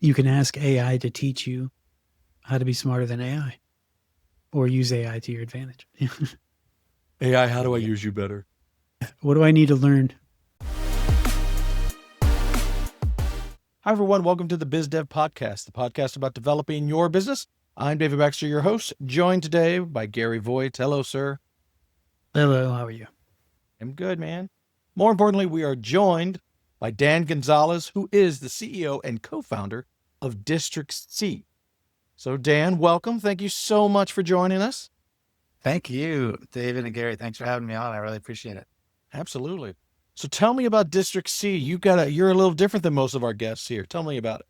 You can ask AI to teach you how to be smarter than AI or use AI to your advantage. AI, how do I use you better? What do I need to learn? Hi, everyone. Welcome to the Biz Dev Podcast, the podcast about developing your business. I'm David Baxter, your host, joined today by Gary Voigt. Hello, sir. Hello, how are you? I'm good, man. More importantly, we are joined by Dan Gonzalez, who is the CEO and co-founder of District C. So, Dan, welcome. Thank you so much for joining us. Thank you, David and Gary. Thanks for having me on. I really appreciate it. Absolutely. So tell me about District C. You're a little different than most of our guests here. Tell me about it.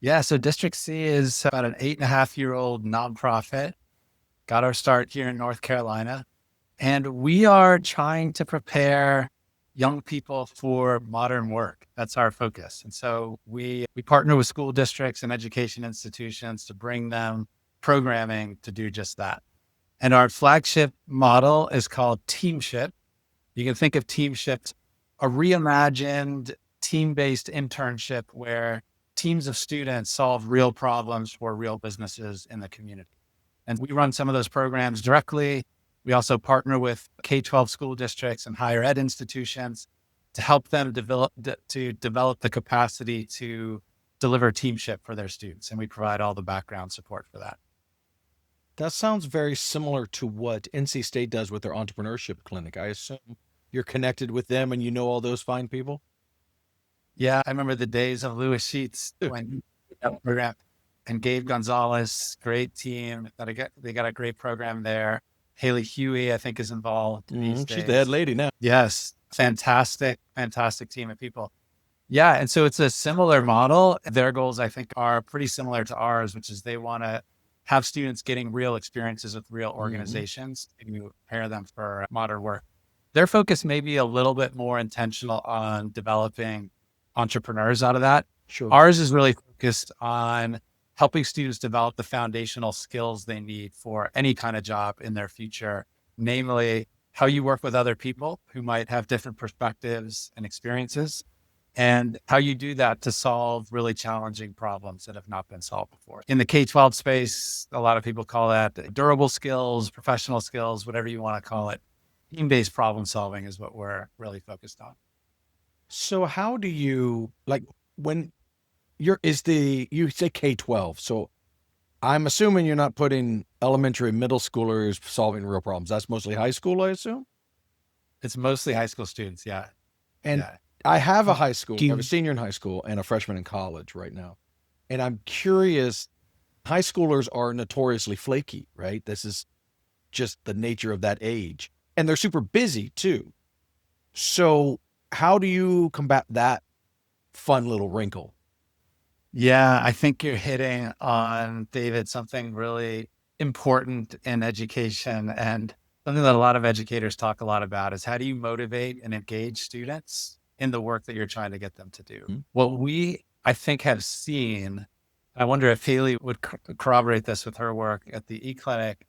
Yeah, so District C is about an 8.5-year-old nonprofit. Got our start here in North Carolina. And we are trying to prepare young people for modern work. That's our focus. And so we partner with school districts and education institutions to bring them programming to do just that. And our flagship model is called Teamship. You can think of Teamship, a reimagined team-based internship where teams of students solve real problems for real businesses in the community. And we run some of those programs directly. We also partner with K-12 school districts and higher ed institutions to help them develop the capacity to deliver Teamship for their students. And we provide all the background support for that. That sounds very similar to what NC State does with their entrepreneurship clinic. I assume you're connected with them and you know all those fine people? Yeah, I remember the days of Louis Sheets when that program and Gabe Gonzalez, great team. They got a great program there. Haley Huey, I think, is involved these days. She's the head lady now. Yes, fantastic team of people. Yeah, and so it's a similar model. Their goals, I think, are pretty similar to ours, which is they want to have students getting real experiences with real organizations to prepare them for modern work. Their focus may be a little bit more intentional on developing entrepreneurs out of that. Sure. Ours is really focused on helping students develop the foundational skills they need for any kind of job in their future, namely how you work with other people who might have different perspectives and experiences, and how you do that to solve really challenging problems that have not been solved before. In the K-12 space, a lot of people call that durable skills, professional skills, whatever you want to call it. Team-based problem solving is what we're really focused on. So how do you, when you say K-12, so I'm assuming you're not putting elementary, middle schoolers solving real problems. That's mostly high school, I assume? It's mostly high school students, yeah. And yeah. I have a high school, I have a senior in high school and a freshman in college right now. And I'm curious, high schoolers are notoriously flaky, right? This is just the nature of that age. And they're super busy too. So how do you combat that fun little wrinkle? Yeah, I think you're hitting on, David, something really important in education, and something that a lot of educators talk a lot about is how do you motivate and engage students in the work that you're trying to get them to do? Mm-hmm. What we, I think, have seen, I wonder if Haley would corroborate this with her work at the e-clinic,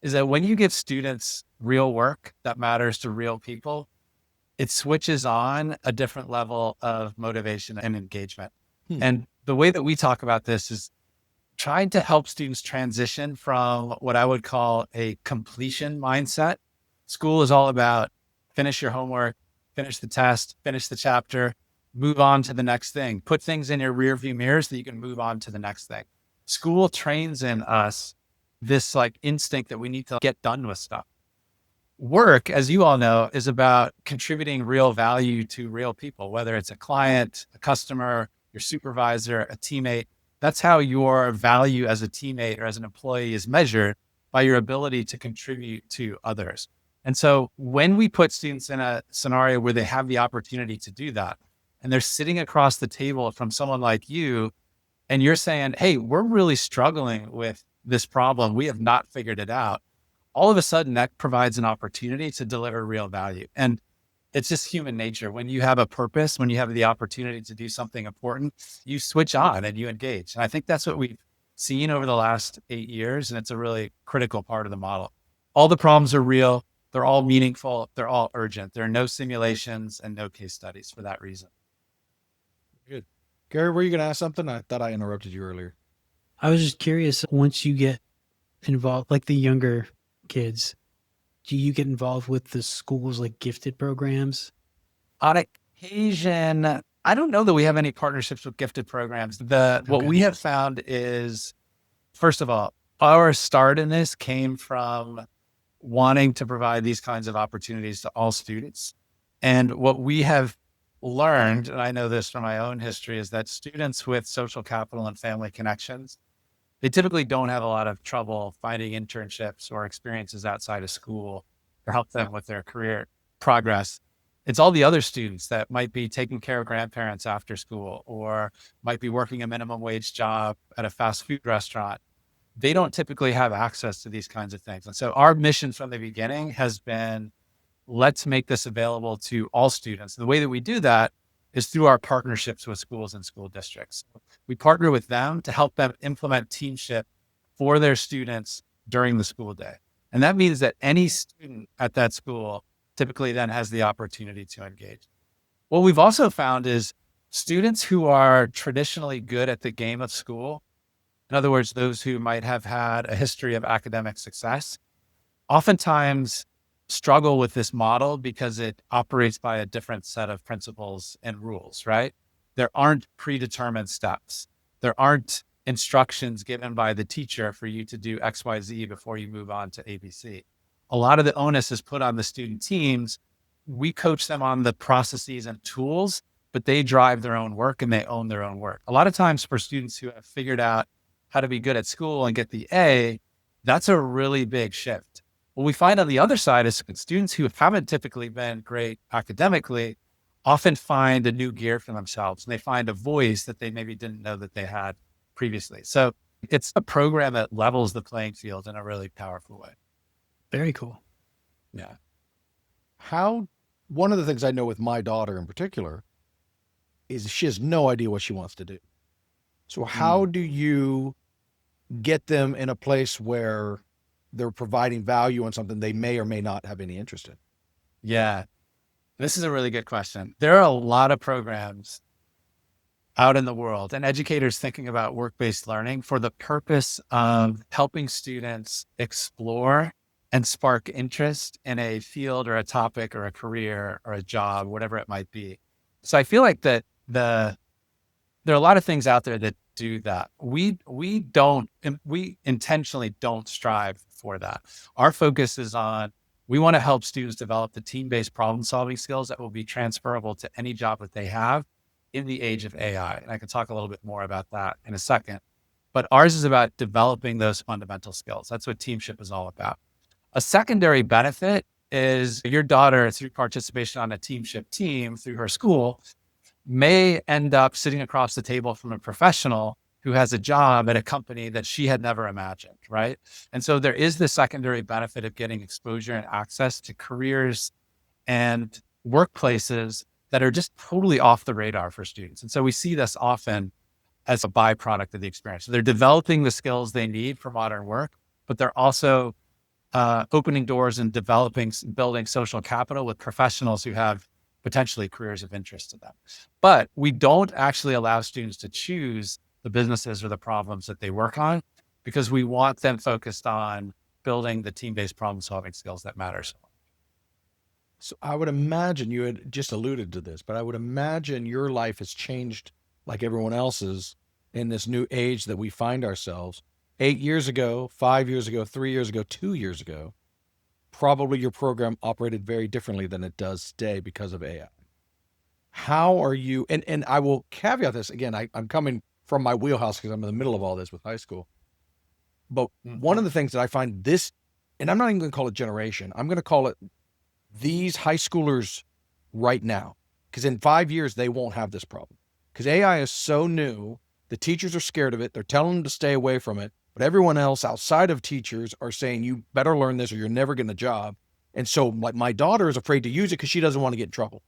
is that when you give students real work that matters to real people, it switches on a different level of motivation and engagement. And the way that we talk about this is trying to help students transition from what I would call a completion mindset. School is all about finish your homework, finish the test, finish the chapter, move on to the next thing, put things in your rearview mirror so that you can move on to the next thing. School trains in us this instinct that we need to get done with stuff. Work, as you all know, is about contributing real value to real people, whether it's a client, a customer, your supervisor, a teammate. That's how your value as a teammate or as an employee is measured, by your ability to contribute to others. And so when we put students in a scenario where they have the opportunity to do that, and they're sitting across the table from someone like you, and you're saying, hey, we're really struggling with this problem, we have not figured it out, all of a sudden that provides an opportunity to deliver real value. And it's just human nature. When you have a purpose, when you have the opportunity to do something important, you switch on and you engage. And I think that's what we've seen over the last 8 years. And it's a really critical part of the model. All the problems are real. They're all meaningful. They're all urgent. There are no simulations and no case studies for that reason. Good. Gary, were you going to ask something? I thought I interrupted you earlier. I was just curious, once you get involved, like the younger kids, do you get involved with the school's like gifted programs? On occasion, I don't know that we have any partnerships with gifted programs. What we have found is, first of all, our start in this came from wanting to provide these kinds of opportunities to all students. And what we have learned, and I know this from my own history, is that students with social capital and family connections, they typically don't have a lot of trouble finding internships or experiences outside of school to help them with their career progress. It's all the other students that might be taking care of grandparents after school or might be working a minimum wage job at a fast food restaurant. They don't typically have access to these kinds of things. And so our mission from the beginning has been, let's make this available to all students. The way that we do that is through our partnerships with schools and school districts. We partner with them to help them implement Teamship for their students during the school day. And that means that any student at that school typically then has the opportunity to engage. What we've also found is students who are traditionally good at the game of school, in other words, those who might have had a history of academic success, oftentimes struggle with this model because it operates by a different set of principles and rules, right? There aren't predetermined steps. There aren't instructions given by the teacher for you to do XYZ before you move on to ABC. A lot of the onus is put on the student teams. We coach them on the processes and tools, but they drive their own work and they own their own work. A lot of times for students who have figured out how to be good at school and get the A, that's a really big shift. What we find on the other side is students who haven't typically been great academically often find a new gear for themselves, and they find a voice that they maybe didn't know that they had previously. So it's a program that levels the playing field in a really powerful way. Very cool. Yeah. One of the things I know with my daughter in particular is she has no idea what she wants to do. So how do you get them in a place where they're providing value on something they may or may not have any interest in? Yeah, this is a really good question. There are a lot of programs out in the world and educators thinking about work-based learning for the purpose of helping students explore and spark interest in a field or a topic or a career or a job, whatever it might be. So I feel like that there are a lot of things out there that do that. We intentionally don't strive for that. Our focus is on, we want to help students develop the team-based problem-solving skills that will be transferable to any job that they have in the age of AI. And I can talk a little bit more about that in a second. But ours is about developing those fundamental skills. That's what Teamship is all about. A secondary benefit is your daughter, through participation on a Teamship team through her school, may end up sitting across the table from a professional who has a job at a company that she had never imagined, right? And so there is the secondary benefit of getting exposure and access to careers and workplaces that are just totally off the radar for students. And so we see this often as a byproduct of the experience. So they're developing the skills they need for modern work, but they're also opening doors and building social capital with professionals who have potentially careers of interest to them. But we don't actually allow students to choose the businesses or the problems that they work on, because we want them focused on building the team-based problem-solving skills that matter so much. So I would imagine, you had just alluded to this, but I would imagine your life has changed like everyone else's in this new age that we find ourselves. 8 years ago, 5 years ago, 3 years ago, 2 years ago, probably your program operated very differently than it does today because of AI. How are you, and I will caveat this again, I'm coming from my wheelhouse because I'm in the middle of all this with high school. But one of the things that I find this, and I'm not even going to call it generation, I'm going to call it these high schoolers right now, because in 5 years, they won't have this problem. Because AI is so new, the teachers are scared of it. They're telling them to stay away from it. But everyone else outside of teachers are saying, you better learn this or you're never getting a job. And so like my daughter is afraid to use it because she doesn't want to get in trouble.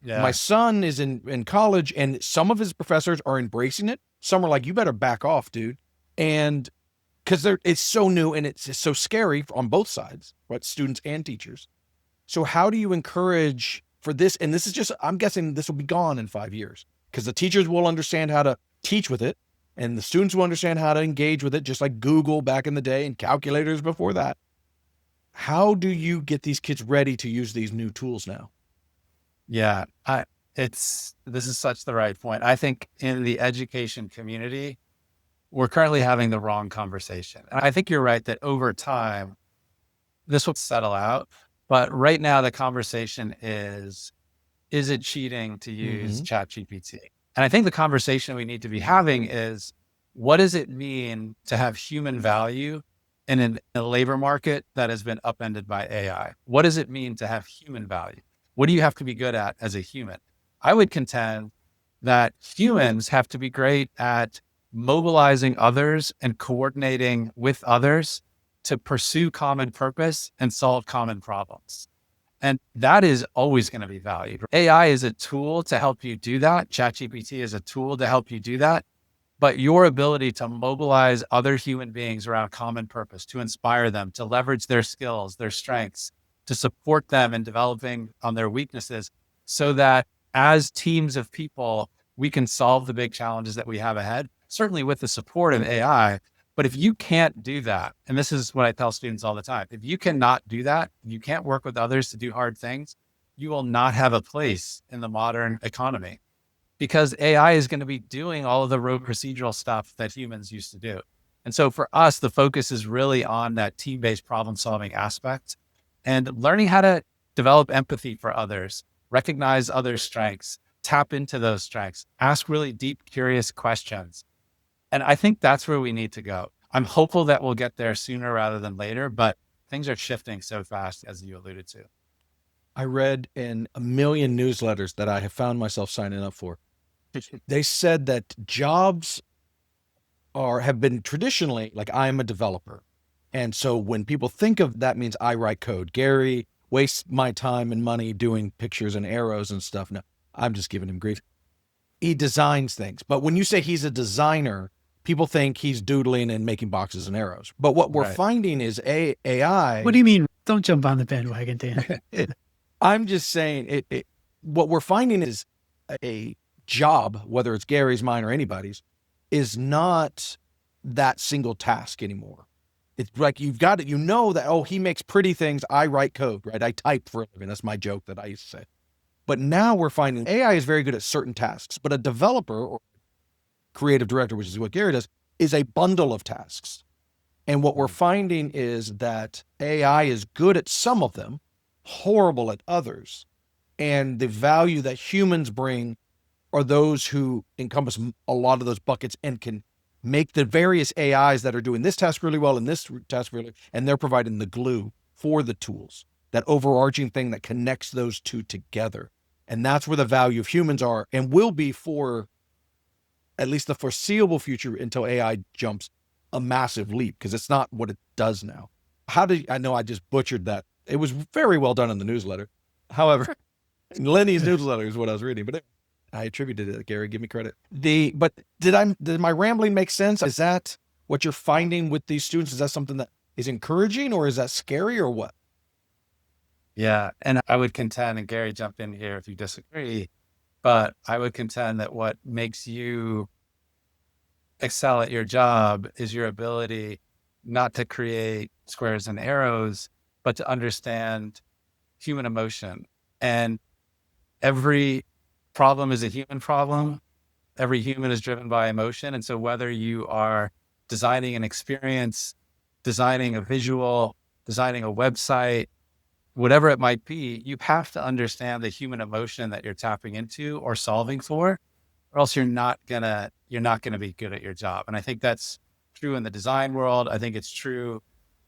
Yeah. My son is in college, and some of his professors are embracing it. Some are like, you better back off, dude. And because it's so new and it's so scary on both sides, right? Students and teachers. So how do you encourage for this? And this is just, I'm guessing this will be gone in 5 years. because the teachers will understand how to teach with it, and the students will understand how to engage with it, just like Google back in the day and calculators before that. How do you get these kids ready to use these new tools now? Yeah, this is such the right point. I think in the education community, we're currently having the wrong conversation. And I think you're right that over time, this will settle out. But right now, the conversation is it cheating to use ChatGPT? And I think the conversation we need to be having is, what does it mean to have human value in a labor market that has been upended by AI? What does it mean to have human value? What do you have to be good at as a human? I would contend that humans have to be great at mobilizing others and coordinating with others to pursue common purpose and solve common problems. And that is always going to be valued. AI is a tool to help you do that. ChatGPT is a tool to help you do that. But your ability to mobilize other human beings around common purpose, to inspire them, to leverage their skills, their strengths, to support them in developing on their weaknesses, so that as teams of people, we can solve the big challenges that we have ahead, certainly with the support of AI. But if you can't do that, and this is what I tell students all the time, if you cannot do that, you can't work with others to do hard things, you will not have a place in the modern economy, because AI is going to be doing all of the rote procedural stuff that humans used to do. And so for us, the focus is really on that team-based problem-solving aspect and learning how to develop empathy for others, recognize others' strengths, tap into those strengths, ask really deep, curious questions. And I think that's where we need to go. I'm hopeful that we'll get there sooner rather than later, but things are shifting so fast, as you alluded to. I read in a million newsletters that I have found myself signing up for. They said that jobs have been traditionally like, I'm a developer. And so when people think of that, means I write code. Gary wastes my time and money doing pictures and arrows and stuff. No, I'm just giving him grief. He designs things. But when you say he's a designer, people think he's doodling and making boxes and arrows. But what we're finding is AI. What do you mean? Don't jump on the bandwagon, Dan. I'm just saying what we're finding is a job, whether it's Gary's, mine, or anybody's, is not that single task anymore. It's like, you've got it, you know that, oh, he makes pretty things, I write code, right? I type for a living. That's my joke that I used to say. But now we're finding AI is very good at certain tasks, but a developer or creative director, which is what Gary does, is a bundle of tasks. And what we're finding is that AI is good at some of them, horrible at others. And the value that humans bring are those who encompass a lot of those buckets and can make the various AIs that are doing this task really well and this task really, and they're providing the glue for the tools, that overarching thing that connects those two together. And that's where the value of humans are and will be for at least the foreseeable future, until AI jumps a massive leap, because it's not what it does now. I know I just butchered that. It was very well done in the newsletter. However, Lenny's newsletter is what I was reading, but I attributed it, Gary, give me credit. But did my rambling make sense? Is that what you're finding with these students? Is that something that is encouraging, or is that scary, or what? Yeah. And I would contend, and Gary, jump in here if you disagree, but I would contend that what makes you excel at your job is your ability not to create squares and arrows, but to understand human emotion. And every problem is a human problem. Every human is driven by emotion. And so whether you are designing an experience, designing a visual, designing a website, whatever it might be, you have to understand the human emotion that you're tapping into or solving for, or else you're not gonna be good at your job. And I think that's true in the design world. I think it's true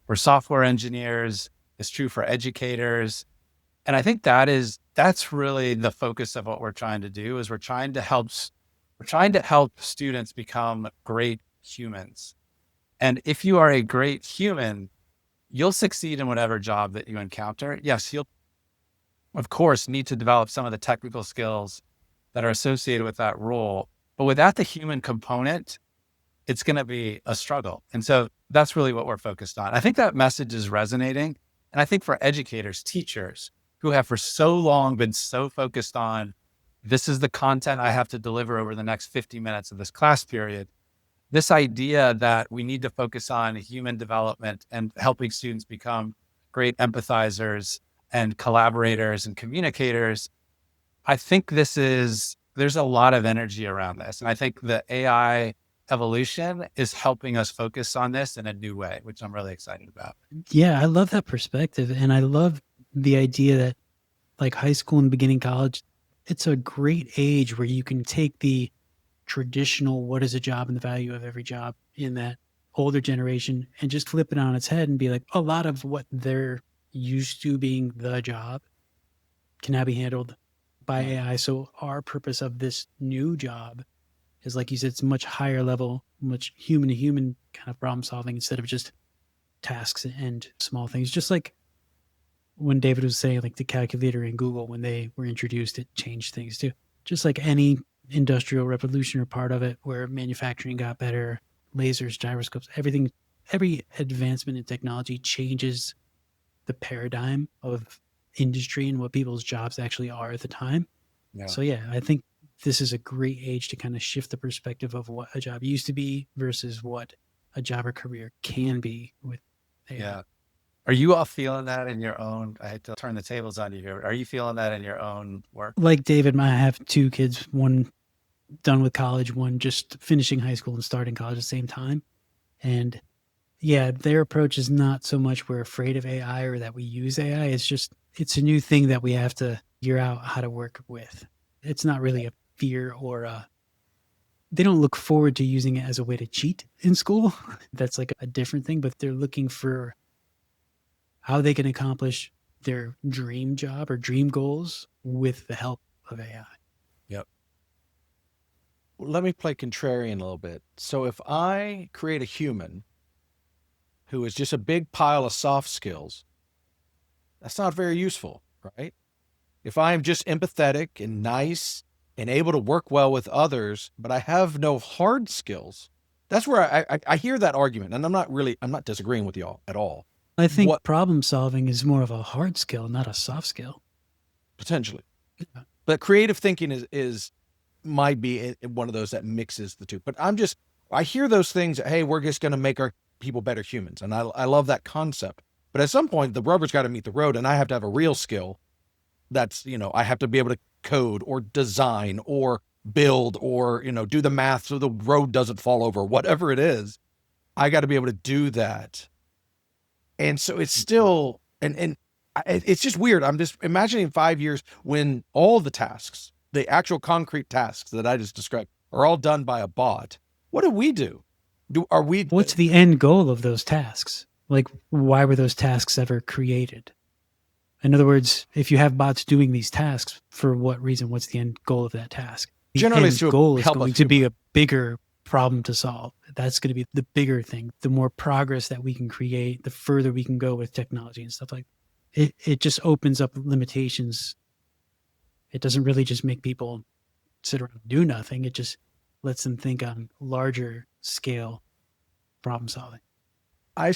for software engineers. It's true for educators. And I think that's really the focus of what we're trying to do, is we're trying to help students become great humans. And if you are a great human, you'll succeed in whatever job that you encounter. Yes, you'll, of course, need to develop some of the technical skills that are associated with that role. But without the human component, it's going to be a struggle. And so that's really what we're focused on. I think that message is resonating. And I think for educators, teachers who have for so long been so focused on this is the content I have to deliver over the next 50 minutes of this class period. This idea that we need to focus on human development and helping students become great empathizers and collaborators and communicators, I think there's a lot of energy around this. And I think the AI evolution is helping us focus on this in a new way, which I'm really excited about. Yeah, I love that perspective. And I love the idea that like high school and beginning college, it's a great age where you can take the traditional what is a job and the value of every job in that older generation and just flip it on its head and be like, a lot of what they're used to being the job can now be handled by AI. So our purpose of this new job is, like you said, it's much higher level, much human to human kind of problem solving instead of just tasks and small things. Just like when David was saying, like the calculator in Google, when they were introduced, it changed things too. Just like any industrial revolution or part of it where manufacturing got better, lasers, gyroscopes, everything, every advancement in technology changes the paradigm of industry and what people's jobs actually are at the time. Yeah. So yeah, I think this is a great age to kind of shift the perspective of what a job used to be versus what a job or career can be with AI. Yeah. Are you all feeling that in your own, I hate to turn the tables on you here, are you feeling that in your own work? Like David, I have two kids, one done with college, one just finishing high school and starting college at the same time. And yeah, their approach is not so much we're afraid of AI or that we use AI. It's just, it's a new thing that we have to figure out how to work with. It's not really a fear or they don't look forward to using it as a way to cheat in school. That's like a different thing, but they're looking for how they can accomplish their dream job or dream goals with the help of AI. Yep. Let me play contrarian a little bit. So if I create a human who is just a big pile of soft skills, that's not very useful, right? If I'm just empathetic and nice and able to work well with others, but I have no hard skills, that's where I hear that argument. And I'm not disagreeing with y'all at all. I think problem solving is more of a hard skill, not a soft skill. Potentially. Yeah. But creative thinking might be one of those that mixes the two. But I hear those things, hey, we're just going to make our people better humans. And I love that concept. But at some point, the rubber's got to meet the road, and I have to have a real skill. That's, I have to be able to code or design or build or, do the math so the road doesn't fall over, whatever it is. I got to be able to do that. And so it's still, and it's just weird. I'm just imagining 5 years when all the tasks, the actual concrete tasks that I just described, are all done by a bot. What do we do? What's the end goal of those tasks? Like, why were those tasks ever created? In other words, if you have bots doing these tasks, for what reason? What's the end goal of that task? The Generally, end goal is going to be a bigger problem to solve. That's going to be the bigger thing. The more progress that we can create, the further we can go with technology and stuff like that. It just opens up limitations. It doesn't really just make people sit around and do nothing. It just lets them think on larger scale problem solving. I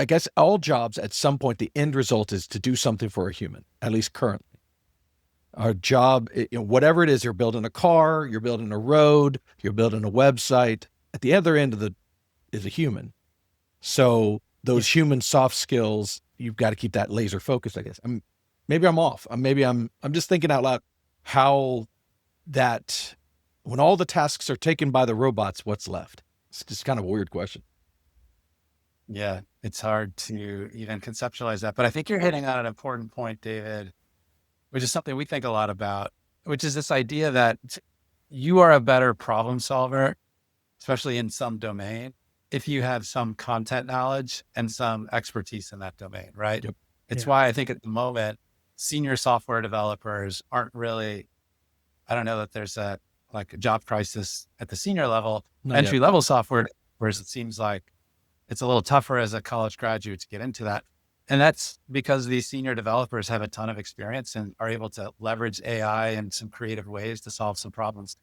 guess all jobs at some point, the end result is to do something for a human, at least currently. Our job, whatever it is, you're building a car, you're building a road, you're building a website. At the other end is a human. So those human soft skills, you've got to keep that laser focused, I guess. Maybe I'm off. I'm just thinking out loud how that when all the tasks are taken by the robots, what's left? It's just kind of a weird question. Yeah, it's hard to even conceptualize that. But I think you're hitting on an important point, David, which is something we think a lot about, which is this idea that you are a better problem solver, especially in some domain, if you have some content knowledge and some expertise in that domain, right? Yep. It's why I think at the moment, senior software developers aren't really, I don't know that there's a job crisis at the senior level. Entry level software, whereas it seems like it's a little tougher as a college graduate to get into that. And that's because these senior developers have a ton of experience and are able to leverage AI in some creative ways to solve some problems.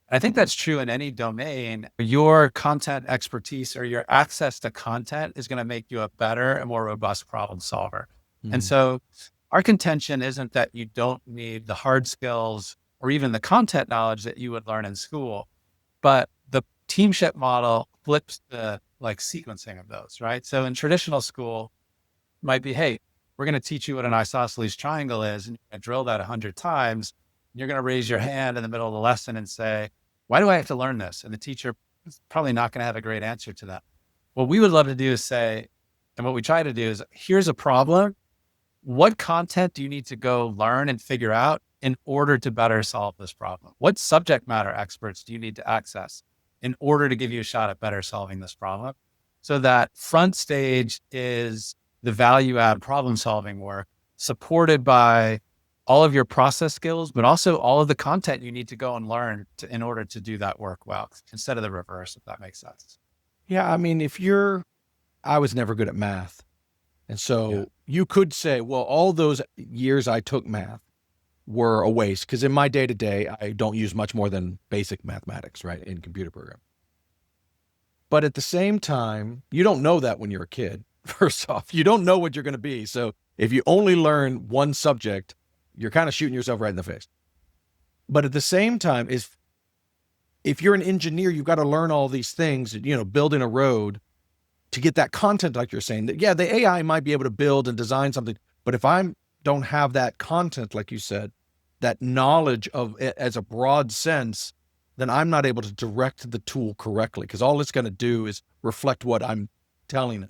I think that's true in any domain. Your content expertise or your access to content is going to make you a better and more robust problem solver. And so our contention isn't that you don't need the hard skills or even the content knowledge that you would learn in school. But the Teamship model flips the like sequencing of those, right? So in traditional school, it might be, hey, we're going to teach you what an isosceles triangle is, and you're going to drill that 100 times. And you're going to raise your hand in the middle of the lesson and say, why do I have to learn this? And the teacher is probably not going to have a great answer to that. What we would love to do is say, and what we try to do is, here's a problem. What content do you need to go learn and figure out in order to better solve this problem? What subject matter experts do you need to access in order to give you a shot at better solving this problem? So that front stage is the value add problem solving work supported by all of your process skills, but also all of the content you need to go and learn in order to do that work well, instead of the reverse, if that makes sense. Yeah. I mean, I was never good at math. And so you could say, well, all those years I took math were a waste, because in my day to day, I don't use much more than basic mathematics, right, in computer program. But at the same time, you don't know that when you're a kid. First off, you don't know what you're going to be. So if you only learn one subject, you're kind of shooting yourself right in the face. But at the same time, if you're an engineer, you've got to learn all these things, building a road to get that content, like you're saying, that, the AI might be able to build and design something. But if I don't have that content, like you said, that knowledge of it as a broad sense, then I'm not able to direct the tool correctly, because all it's going to do is reflect what I'm telling it.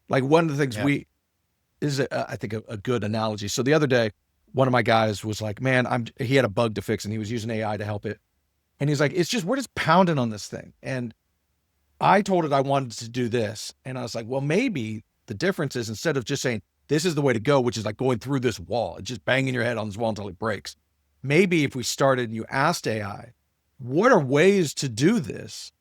Like one of the things I think a good analogy. So the other day, one of my guys was like, man, he had a bug to fix and he was using AI to help it. And he's like, we're just pounding on this thing. And I told it I wanted to do this. And I was like, well, maybe the difference is, instead of just saying, this is the way to go, which is like going through this wall and just banging your head on this wall until it breaks. Maybe if we started and you asked AI, what are ways to do this?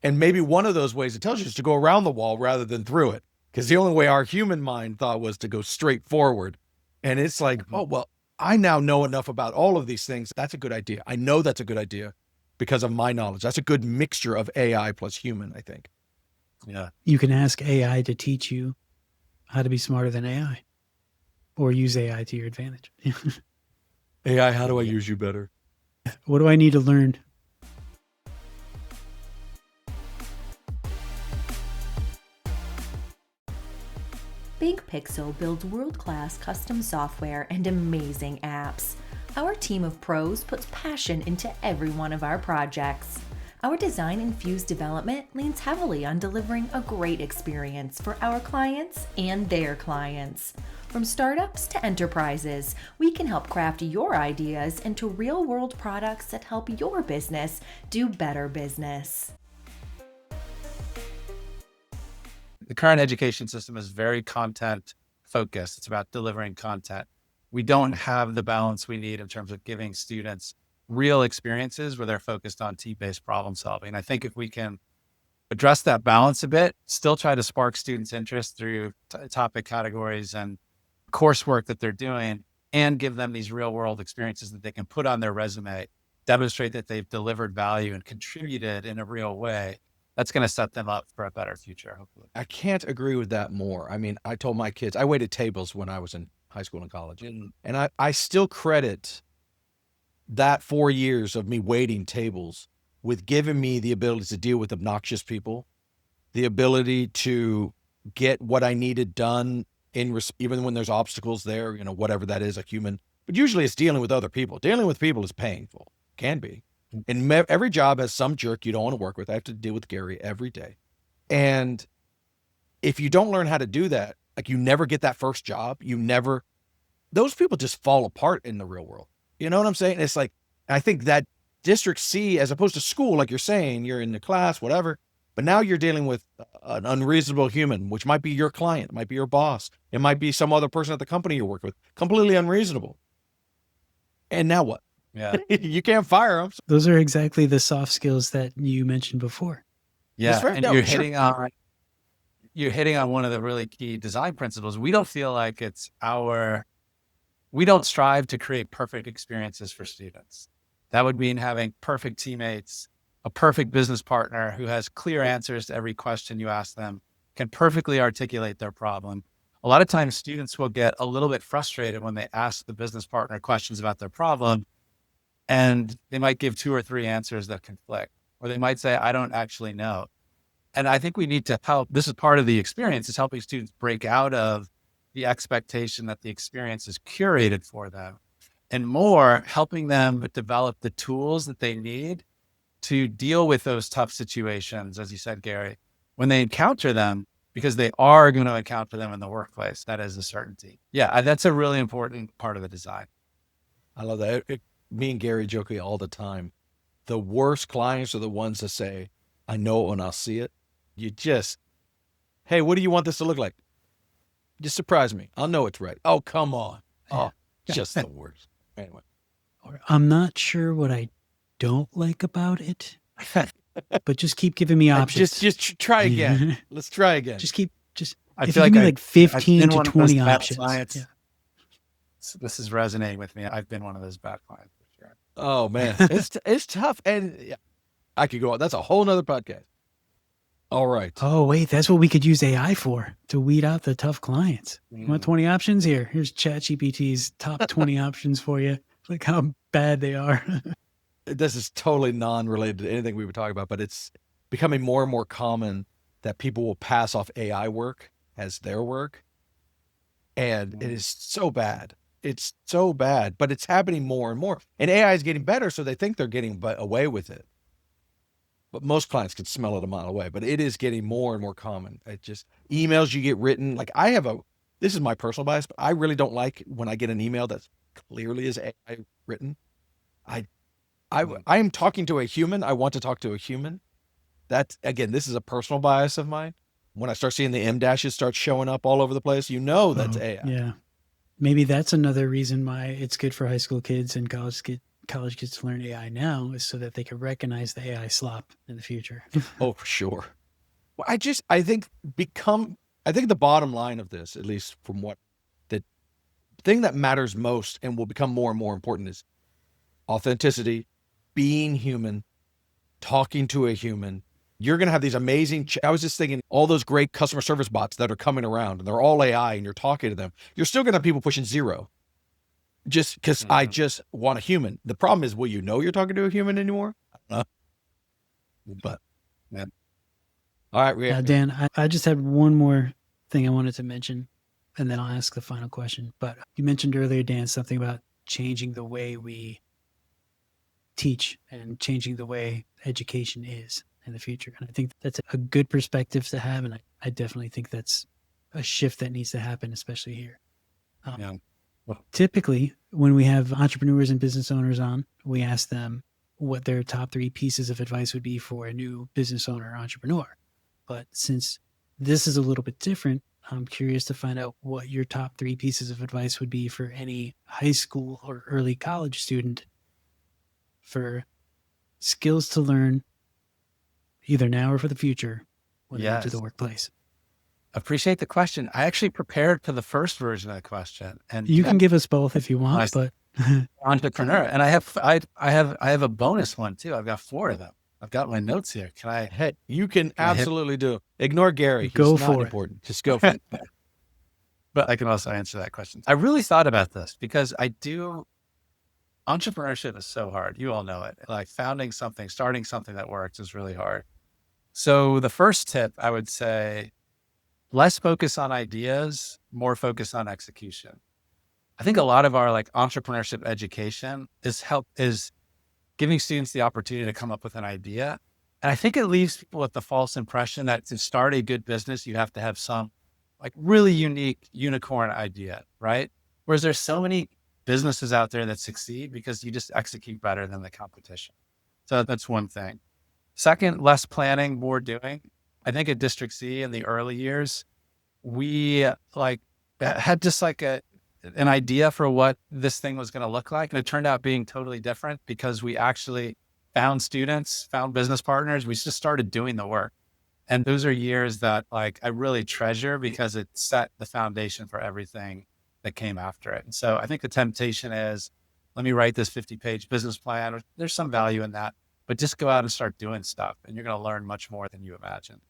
And maybe one of those ways it tells you is to go around the wall rather than through it. Because the only way our human mind thought was to go straight forward. And it's like, oh, well, I now know enough about all of these things. That's a good idea. I know that's a good idea because of my knowledge. That's a good mixture of AI plus human, I think. Yeah. You can ask AI to teach you how to be smarter than AI, or use AI to your advantage. AI, how do I use you better? What do I need to learn? Big Pixel builds world-class custom software and amazing apps. Our team of pros puts passion into every one of our projects. Our design-infused development leans heavily on delivering a great experience for our clients and their clients. From startups to enterprises, we can help craft your ideas into real-world products that help your business do better business. The current education system is very content focused. It's about delivering content. We don't have the balance we need in terms of giving students real experiences where they're focused on team-based problem solving. I think if we can address that balance a bit, still try to spark students' interest through topic categories and coursework that they're doing, and give them these real world experiences that they can put on their resume, demonstrate that they've delivered value and contributed in a real way, that's going to set them up for a better future, hopefully. I can't agree with that more. I mean, I told my kids, I waited tables when I was in high school and college. And I still credit that 4 years of me waiting tables with giving me the ability to deal with obnoxious people, the ability to get what I needed done even when there's obstacles there, whatever that is, a human. But usually it's dealing with other people. Dealing with people is painful, can be. And every job has some jerk you don't want to work with. I have to deal with Gary every day. And if you don't learn how to do that, like you never get that first job, those people just fall apart in the real world. You know what I'm saying? It's like, I think that district C, as opposed to school, like you're saying, you're in the class, whatever, but now you're dealing with an unreasonable human, which might be your client, it might be your boss, it might be some other person at the company you work with, completely unreasonable. And now what? Yeah. You can't fire them. Those are exactly the soft skills that you mentioned before. Yeah. Right. And No, you're sure. hitting on one of the really key design principles. We don't feel like we don't strive to create perfect experiences for students. That would mean having perfect teammates, a perfect business partner who has clear answers to every question you ask them, can perfectly articulate their problem. A lot of times students will get a little bit frustrated when they ask the business partner questions about their problem, and they might give 2 or 3 answers that conflict, or they might say, I don't actually know. And I think we need to help. This is part of the experience, is helping students break out of the expectation that the experience is curated for them, and more helping them develop the tools that they need to deal with those tough situations, as you said, Gary, when they encounter them, because they are going to encounter them in the workplace. That is a certainty. Yeah, that's a really important part of the design. I love that. Me and Gary joke all the time. The worst clients are the ones that say, I know it when I'll see it. You just, hey, what do you want this to look like? Just surprise me. I'll know it's right. Oh, come on. Oh, just the worst. Anyway. Or I'm not sure what I don't like about it, but just keep giving me options. Just try again. Let's try again. I feel like give me like 15 to 20 options. Yeah. So this is resonating with me. I've been one of those bad clients for sure. Oh man, it's tough. And I could go on. That's a whole nother podcast. All right. Oh, wait, that's what we could use AI for, to weed out the tough clients. You want 20 options? Here, here's ChatGPT's top 20 options for you. Look how bad they are. This is totally non-related to anything we were talking about, but it's becoming more and more common that people will pass off AI work as their work. And it is so bad. It's so bad, but it's happening more and more. And AI is getting better, so they think they're getting away with it. But most clients can smell it a mile away, but it is getting more and more common. It just, emails you get written. Like this is my personal bias, but I really don't like when I get an email that clearly is AI written. I am talking to a human. I want to talk to a human. That, again, this is a personal bias of mine. When I start seeing the M dashes start showing up all over the place, that's AI. Yeah. Maybe that's another reason why it's good for high school kids and college kids to learn AI now, is so that they can recognize the AI slop in the future. Oh, for sure. Well, I think the bottom line of this, at least from what the thing that matters most and will become more and more important, is authenticity, being human, talking to a human. You're going to have these amazing, I was just thinking, all those great customer service bots that are coming around and they're all AI and you're talking to them. You're still going to have people pushing 0 just because I just want a human. The problem is, will you know you're talking to a human anymore? I don't know. But, man. All right. Dan, I just had one more thing I wanted to mention, and then I'll ask the final question. But you mentioned earlier, Dan, something about changing the way we teach and changing the way education is in the future. And I think that's a good perspective to have. And I definitely think that's a shift that needs to happen, especially here. Typically, when we have entrepreneurs and business owners on, we ask them what their top 3 pieces of advice would be for a new business owner or entrepreneur. But since this is a little bit different, I'm curious to find out what your top 3 pieces of advice would be for any high school or early college student for skills to learn either now or for the future when they enter the workplace. Appreciate the question. I actually prepared for the first version of the question, and you can give us both if you want, but entrepreneur. And I have a bonus one too. I've got 4 of them. I've got my notes here. Can I? Hey, you can absolutely do it. Ignore Gary. He's go not for important. It. Just go for it. But I can also answer that question. I really thought about this because entrepreneurship is so hard. You all know it. Like starting something that works is really hard. So the first tip, I would say, less focus on ideas, more focus on execution. I think a lot of our entrepreneurship education is giving students the opportunity to come up with an idea. And I think it leaves people with the false impression that to start a good business, you have to have some really unique unicorn idea, right? Whereas there's so many businesses out there that succeed because you just execute better than the competition. So that's one thing. Second, less planning, more doing. I think at District C in the early years, we had just an idea for what this thing was going to look like. And it turned out being totally different because we actually found students, found business partners. We just started doing the work. And those are years that I really treasure because it set the foundation for everything that came after it. And so I think the temptation is, let me write this 50-page business plan. There's some value in that, but just go out and start doing stuff and you're going to learn much more than you imagined.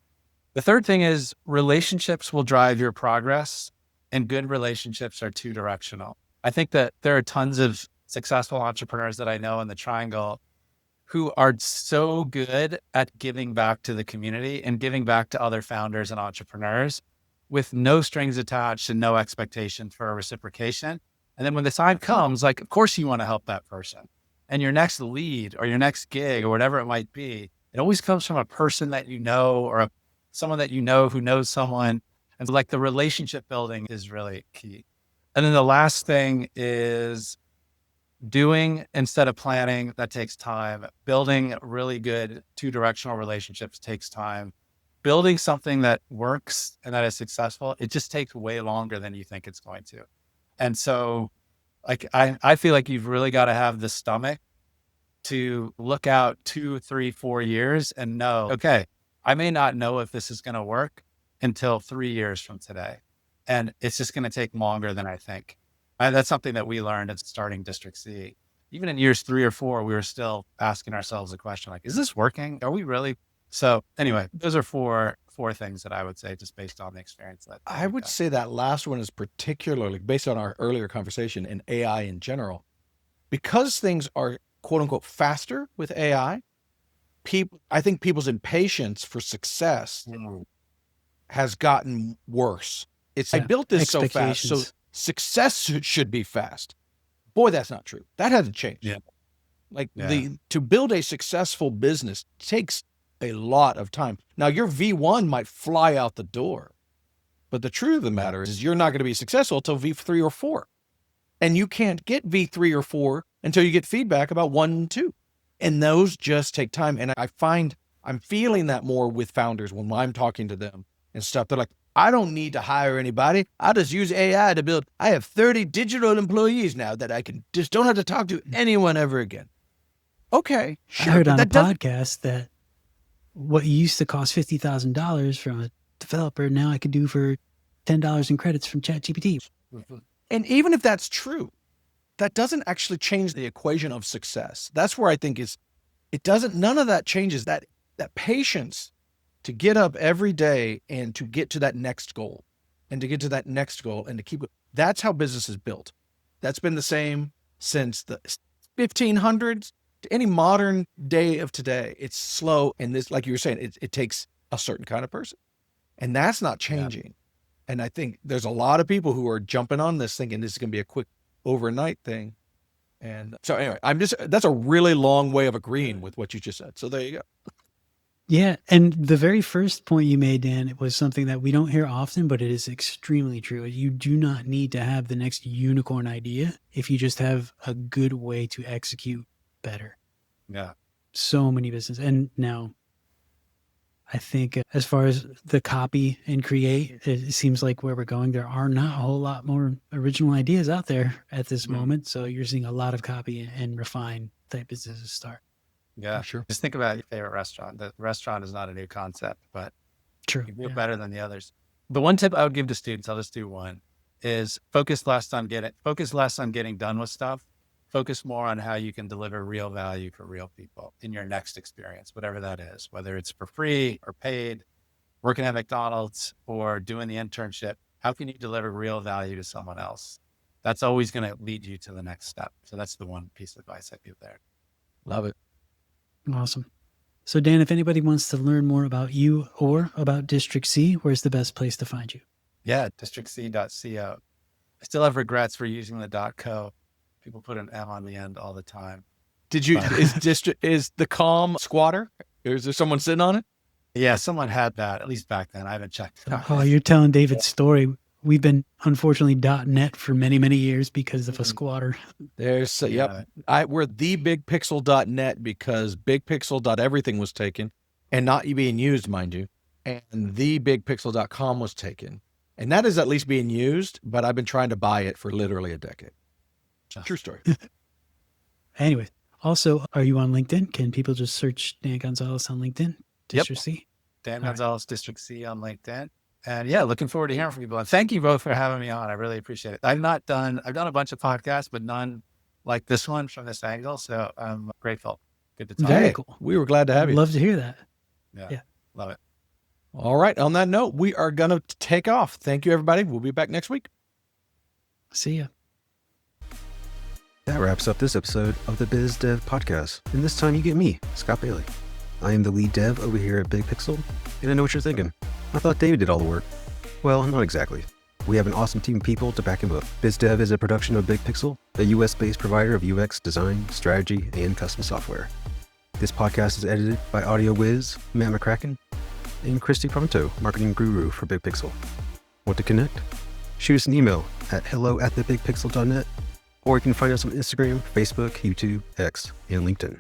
The third thing is relationships will drive your progress, and good relationships are 2-directional. I think that there are tons of successful entrepreneurs that I know in the triangle who are so good at giving back to the community and giving back to other founders and entrepreneurs with no strings attached and no expectation for a reciprocation. And then when the time comes, like, of course you want to help that person. And your next lead or your next gig or whatever it might be, it always comes from a person that you know or someone that you know who knows someone. And like the relationship building is really key. And then the last thing is doing instead of planning. That takes time. Building really good 2-directional relationships takes time. Building something that works and that is successful, it just takes way longer than you think it's going to. And so like, I feel like you've really got to have the stomach to look out 2, 3, 4 years and know, okay, I may not know if this is going to work until 3 years from today. And it's just going to take longer than I think. That's something that we learned at starting District C. Even in years 3 or 4, we were still asking ourselves the question, like, is this working? Are we really? So anyway, those are four things that I would say just based on the experience that I would say that last one is particularly based on our earlier conversation and AI in general, because things are quote unquote faster with AI. I think people's impatience for success has gotten worse. I built this so fast, so success should be fast. Boy, that's not true. That hasn't changed. To build a successful business takes a lot of time. Now your V1 might fly out the door, but the truth of the matter is you're not going to be successful until V3 or 4. And you can't get V3 or 4 until you get feedback about 1 and 2. And those just take time. And I find I'm feeling that more with founders when I'm talking to them and stuff. They're like, I don't need to hire anybody. I just use AI to build. I have 30 digital employees now that I can just don't have to talk to anyone ever again. Okay, sure. I heard on a podcast that what used to cost $50,000 from a developer, now I could do for $10 in credits from ChatGPT. And even if that's true, that doesn't actually change the equation of success. That's where I think none of that changes that patience to get up every day and to get to that next goal and to get to that next goal and to keep it. That's how business is built. That's been the same since the 1500s to any modern day of today. It's slow. And this, like you were saying, it takes a certain kind of person, and that's not changing. Yeah. And I think there's a lot of people who are jumping on this thinking this is going to be a quick overnight thing. And so anyway, that's a really long way of agreeing with what you just said. So there you go. Yeah. And the very first point you made, Dan, it was something that we don't hear often, but it is extremely true. You do not need to have the next unicorn idea if you just have a good way to execute better. Yeah. So many businesses. And now I think as far as the copy and create, it seems like where we're going, there are not a whole lot more original ideas out there at this moment. So you're seeing a lot of copy and refine type businesses start. Yeah, sure. Just think about your favorite restaurant. The restaurant is not a new concept, but true, you do it better than the others. The one tip I would give to students, I'll just do one, is focus less on getting done with stuff. Focus more on how you can deliver real value for real people in your next experience, whatever that is, whether it's for free or paid, working at McDonald's or doing the internship. How can you deliver real value to someone else? That's always going to lead you to the next step. So that's the one piece of advice I give there. Love it. Awesome. So Dan, if anybody wants to learn more about you or about District C, where's the best place to find you? Yeah, districtc.co. I still have regrets for using the .co. People put an M on the end all the time. Is the COM squatter? Or is there someone sitting on it? Yeah, someone had that, at least back then. I haven't checked it out. Oh, you're telling David's story. We've been unfortunately .net for many, many years because of a squatter. There's yep. We're thebigpixel.net because bigpixel.everything was taken and not being used, mind you. And thebigpixel.com was taken. And that is at least being used, but I've been trying to buy it for literally a decade. True story. Anyway, also, are you on LinkedIn? Can people just search Dan Gonzalez on LinkedIn? District C? Dan Gonzalez, District C on LinkedIn. And yeah, looking forward to hearing from people. And thank you both for having me on. I really appreciate it. I've done a bunch of podcasts, but none like this one from this angle. So I'm grateful. Good to talk. Very cool. We were glad to have you. Love to hear that. Yeah. Love it. All right. On that note, we are going to take off. Thank you, everybody. We'll be back next week. See ya. That wraps up this episode of the Biz Dev Podcast. And this time you get me, Scott Bailey. I am the lead dev over here at Big Pixel, and I know what you're thinking. I thought David did all the work. Well, not exactly. We have an awesome team of people to back him up. BizDev is a production of Big Pixel, a US-based provider of UX design, strategy, and custom software. This podcast is edited by Audio Wiz, Matt McCracken, and Christy Pronto, marketing guru for Big Pixel. Want to connect? Shoot us an email at hello@thebigpixel.net, or you can find us on Instagram, Facebook, YouTube, X, and LinkedIn.